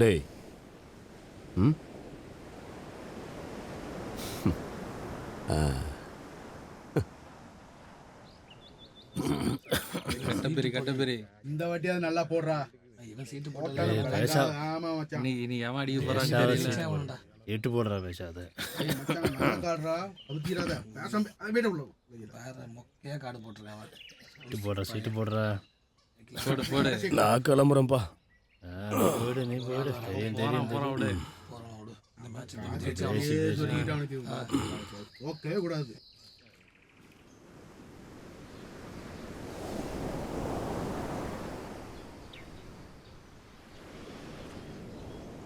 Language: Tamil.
டேய் ம் கட்டப்பெரி இந்த வாட்டியாவது நல்லா போடுறா. இவன் சீட்டு ஆமா மச்சான். நீ ஏன் அடிக்க போறான்னு எட்டு போடுறா பேசாத. மச்சான் நல்லா காடுறா. அவுத்திராத. பேசாம வீட்டு உள்ள. வேற மொக்கையா காடு போட்டுருக்கான். சீட்டு போடுறா சீட்டு போடுறா. போடு நான் கிளம்புறேன்ப்பா. போடு நீ போடு. தெரியும் தெரியும் போறான் விடு. ஓகே கூடாது.